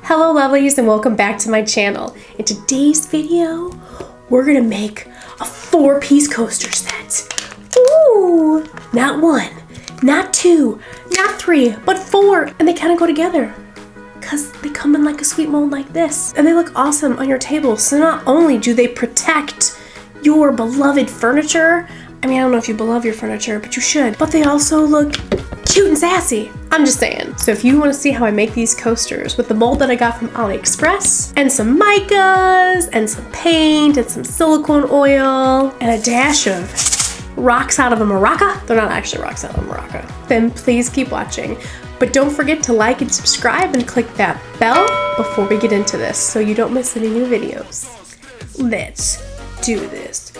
Hello lovelies and welcome back to my channel. In today's video, we're gonna make a 4-piece coaster set. Ooh, not 1, not 2, not 3, but 4, and they kind of go together because they come in like a sweet mold like this, and they look awesome on your table. So not only do they protect your beloved furniture, I mean, I don't know if you love your furniture, but you should, but they also look cute and sassy. I'm just saying. So if you want to see how I make these coasters with the mold that I got from AliExpress and some micas and some paint and some silicone oil and a dash of rocks out of a maraca, they're not actually rocks out of a maraca, then please keep watching. But don't forget to like and subscribe and click that bell before we get into this so you don't miss any new videos. Let's do this.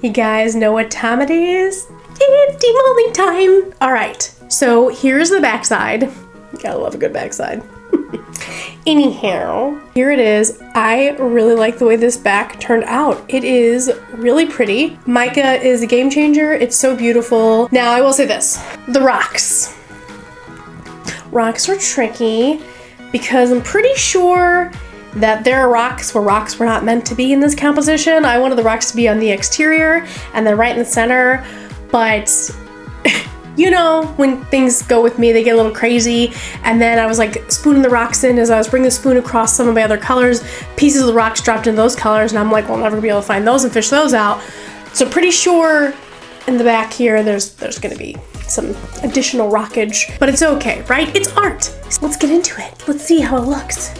You guys know what time it is? It's demolding time! Alright, so here's the backside. You gotta love a good backside. Anyhow, here it is. I really like the way this back turned out. It is really pretty. Mica is a game changer. It's so beautiful. Now, I will say this. The rocks. Rocks are tricky because I'm pretty sure that there are rocks where rocks were not meant to be in this composition. I wanted the rocks to be on the exterior and then right in the center, but you know, when things go with me, they get a little crazy, and then I was like spooning the rocks in as I was bringing the spoon across some of my other colors. Pieces of the rocks dropped into those colors, and I'm like, well, I'll never be able to find those and fish those out. So pretty sure in the back here, there's gonna be some additional rockage, but it's okay, right? It's art. So let's get into it. Let's see how it looks.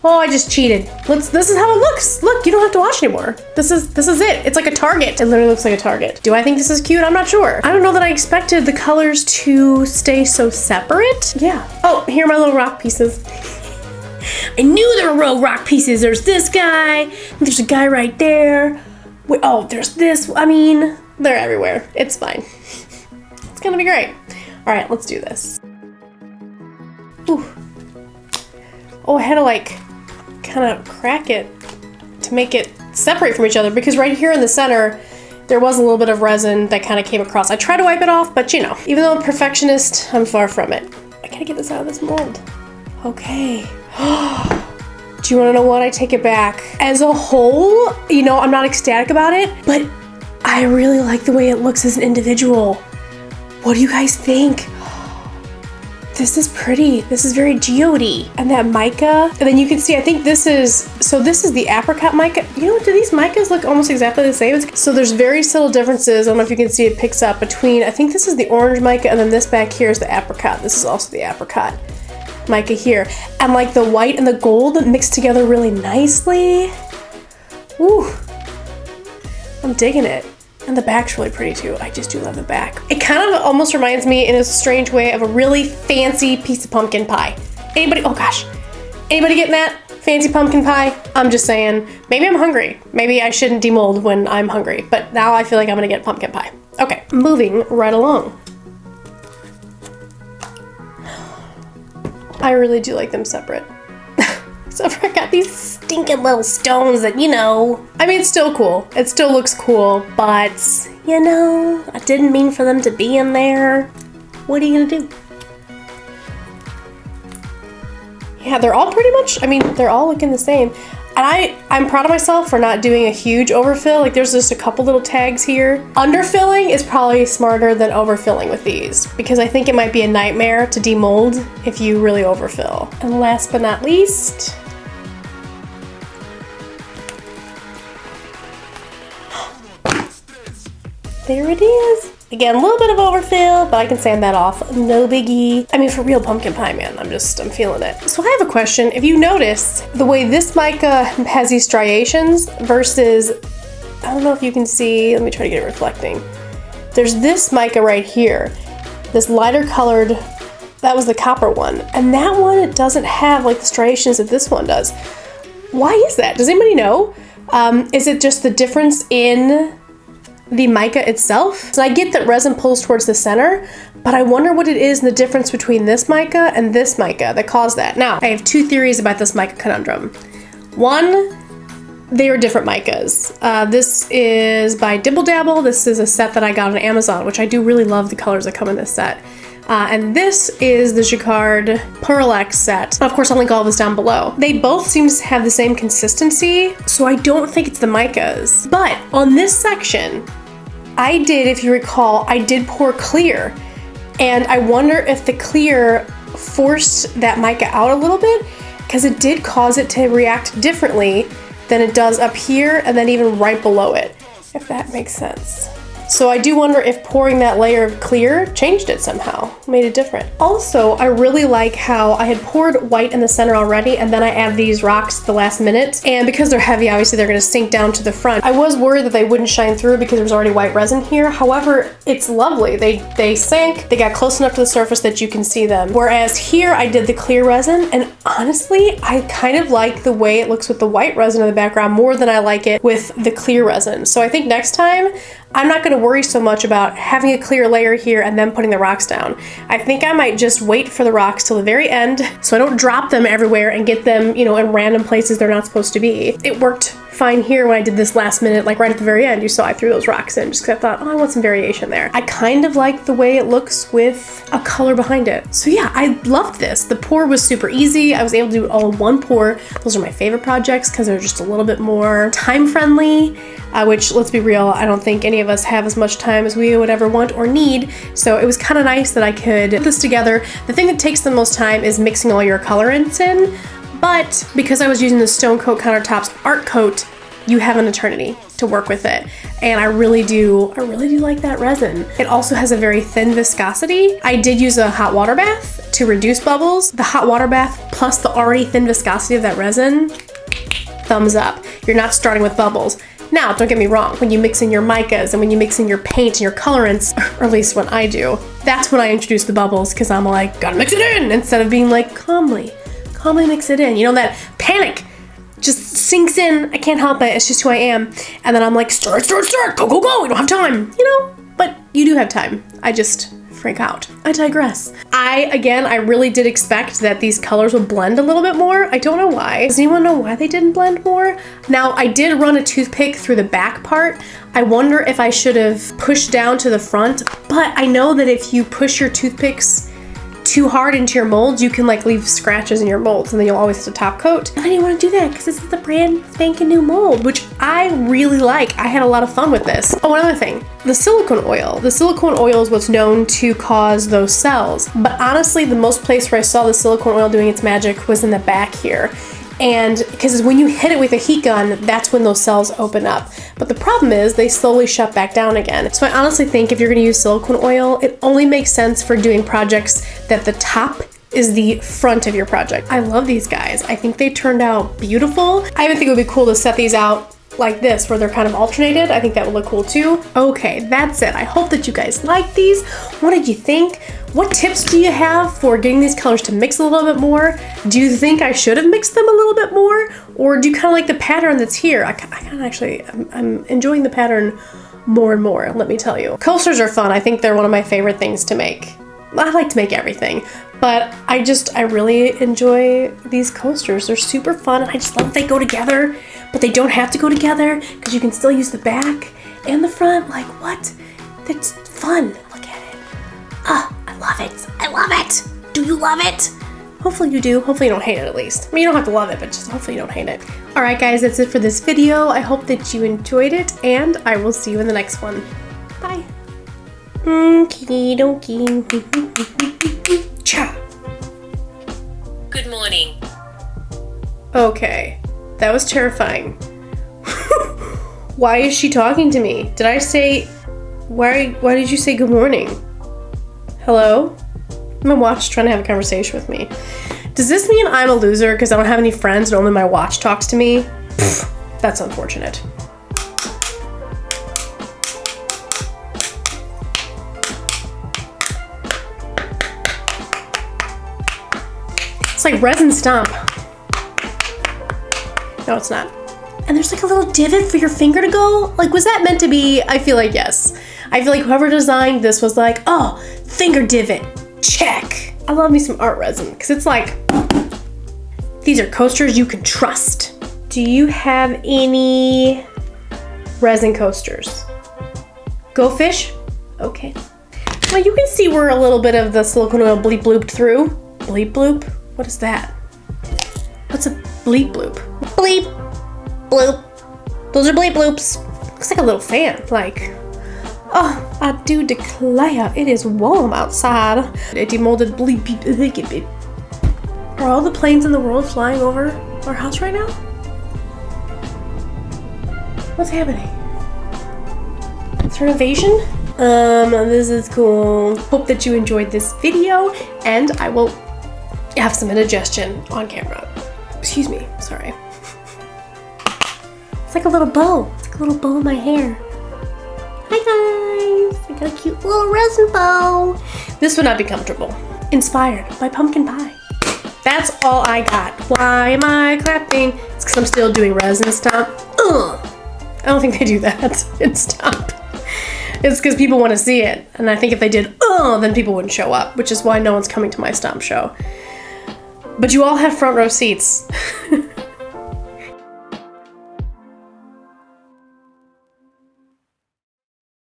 Oh, I just cheated. This is how it looks. Look, you don't have to watch anymore. This is it. It's like a Target. It literally looks like a Target. Do I think this is cute? I'm not sure. I don't know that I expected the colors to stay so separate. Yeah. Oh, here are my little rock pieces. I knew there were real rock pieces. There's this guy. There's a guy right there. Wait, oh, there's this. I mean, they're everywhere. It's fine. It's gonna be great. All right, let's do this. Ooh. Oh, I had to like kind of crack it to make it separate from each other, because right here in the center there was a little bit of resin that kind of came across. I tried to wipe it off, but you know, even though I'm a perfectionist, I'm far from it. I gotta get this out of this mold. Okay. Do you want to know what? I take it back. As a whole, you know, I'm not ecstatic about it, but I really like the way it looks as an individual. What do you guys think? This is pretty. This is very geode. And that mica. And then you can see, I think this is the apricot mica. You know, do these micas look almost exactly the same? So there's very subtle differences. I don't know if you can see, it picks up between, I think this is the orange mica, and then this back here is the apricot. This is also the apricot mica here. And like the white and the gold mixed together really nicely. Ooh, I'm digging it. And the back's really pretty too. I just do love the back. It kind of almost reminds me in a strange way of a really fancy piece of pumpkin pie. Anybody, oh gosh, anybody getting that? Fancy pumpkin pie? I'm just saying, maybe I'm hungry. Maybe I shouldn't demold when I'm hungry, but now I feel like I'm gonna get pumpkin pie. Okay, moving right along. I really do like them separate. So I got these stinking little stones that, you know, I mean, it's still cool. It still looks cool, but, you know, I didn't mean for them to be in there. What are you gonna do? Yeah, they're all pretty much, I mean, they're all looking the same. And I'm proud of myself for not doing a huge overfill. Like, there's just a couple little tags here. Underfilling is probably smarter than overfilling with these, because I think it might be a nightmare to demold if you really overfill. And last but not least, there it is. Again, a little bit of overfill, but I can sand that off, no biggie. I mean, for real pumpkin pie, man, I'm feeling it. So I have a question. If you notice, the way this mica has these striations versus, I don't know if you can see, let me try to get it reflecting. There's this mica right here, this lighter colored, that was the copper one. And that one, it doesn't have like the striations that this one does. Why is that? Does anybody know? Is it just the difference in the mica itself? So I get that resin pulls towards the center, but I wonder what it is in the difference between this mica and this mica that caused that. Now, I have two theories about this mica conundrum. One, they are different micas. This is by Dibble Dabble. This is a set that I got on Amazon, which I do really love the colors that come in this set. And this is the Jacquard Pearl X set. Of course, I'll link all this down below. They both seem to have the same consistency, so I don't think it's the micas. But on this section, I did, if you recall, I did pour clear. And I wonder if the clear forced that mica out a little bit, because it did cause it to react differently than it does up here and then even right below it, if that makes sense. So I do wonder if pouring that layer of clear changed it somehow, made it different. Also, I really like how I had poured white in the center already, and then I add these rocks at the last minute. And because they're heavy, obviously they're gonna sink down to the front. I was worried that they wouldn't shine through because there's already white resin here. However, it's lovely. They sank, they got close enough to the surface that you can see them. Whereas here I did the clear resin, and honestly, I kind of like the way it looks with the white resin in the background more than I like it with the clear resin. So I think next time, I'm not gonna worry so much about having a clear layer here and then putting the rocks down. I think I might just wait for the rocks till the very end so I don't drop them everywhere and get them, you know, in random places they're not supposed to be. It worked fine here when I did this last minute, like right at the very end. You saw I threw those rocks in just because I thought, oh, I want some variation there. I kind of like the way it looks with a color behind it. So yeah, I loved this. The pour was super easy. I was able to do it all in one pour. Those are my favorite projects because they're just a little bit more time friendly, which, let's be real, I don't think any of us have as much time as we would ever want or need. So it was kind of nice that I could put this together. The thing that takes the most time is mixing all your colorants in. But because I was using the Stone Coat Countertops Art Coat, you have an eternity to work with it. And I really do like that resin. It also has a very thin viscosity. I did use a hot water bath to reduce bubbles. The hot water bath plus the already thin viscosity of that resin, thumbs up. You're not starting with bubbles. Now, don't get me wrong, when you mix in your micas and when you mix in your paint and your colorants, or at least when I do, that's when I introduce the bubbles, because I'm like, gotta mix it in, instead of being like, calmly mix it in. You know, that panic just sinks in. I can't help it. It's just who I am. And then I'm like, stir it, go, go, go. We don't have time, you know? But you do have time. I just freak out. I digress. I really did expect that these colors would blend a little bit more. I don't know why. Does anyone know why they didn't blend more? Now, I did run a toothpick through the back part. I wonder if I should have pushed down to the front, but I know that if you push your toothpicks too hard into your molds, you can like leave scratches in your molds and then you'll always have to top coat. And I didn't want to do that because this is the brand spanking new mold, which I really like. I had a lot of fun with this. Oh, another thing, the silicone oil. The silicone oil is what's known to cause those cells. But honestly, the most place where I saw the silicone oil doing its magic was in the back here. And because when you hit it with a heat gun, that's when those cells open up. But the problem is they slowly shut back down again. So I honestly think if you're gonna use silicone oil, it only makes sense for doing projects that the top is the front of your project. I love these guys. I think they turned out beautiful. I even think it would be cool to set these out like this, where they're kind of alternated. I think that would look cool too. Okay, that's it. I hope that you guys like these. What did you think? What tips do you have for getting these colors to mix a little bit more? Do you think I should have mixed them a little bit more? Or do you kind of like the pattern that's here? I kind of actually, I'm enjoying the pattern more and more, let me tell you. Coasters are fun. I think they're one of my favorite things to make. I like to make everything, but I really enjoy these coasters. They're super fun, and I just love that they go together, but they don't have to go together because you can still use the back and the front. Like, what? That's fun. Look at it. I love it. I love it. Do you love it? Hopefully you do. Hopefully you don't hate it at least. I mean, you don't have to love it, but just hopefully you don't hate it. All right, guys, that's it for this video. I hope that you enjoyed it, and I will see you in the next one. Bye. Okie dokie. Cha. Good morning. Okay, that was terrifying. Why is she talking to me? Did I say, why did you say good morning? Hello? My watch is trying to have a conversation with me. Does this mean I'm a loser because I don't have any friends and only my watch talks to me? Pfft, that's unfortunate. It's like resin stomp. No, it's not. And there's like a little divot for your finger to go. Like, was that meant to be? I feel like yes. I feel like whoever designed this was like, oh, finger divot, check. I love me some art resin because it's like, these are coasters you can trust. Do you have any resin coasters? Go fish? Okay. Well, you can see where a little bit of the silicone oil bleep blooped through. Bleep bloop? What is that? What's a bleep bloop? Bleep bloop. Those are bleep bloops. Looks like a little fan. Like, oh, I do declare it is warm outside. A demolded bleep beep. Are all the planes in the world flying over our house right now? What's happening? It's an invasion? This is cool. Hope that you enjoyed this video, and I will have some indigestion on camera. Excuse me, sorry. It's like a little bow. It's like a little bow in my hair. Hi guys, I got a cute little resin bow. This would not be comfortable. Inspired by pumpkin pie. That's all I got. Why am I clapping? It's because I'm still doing resin stomp. Ugh. I don't think they do that in stomp. It's because people want to see it. And I think if they did, then people wouldn't show up, which is why no one's coming to my stomp show. But you all have front row seats.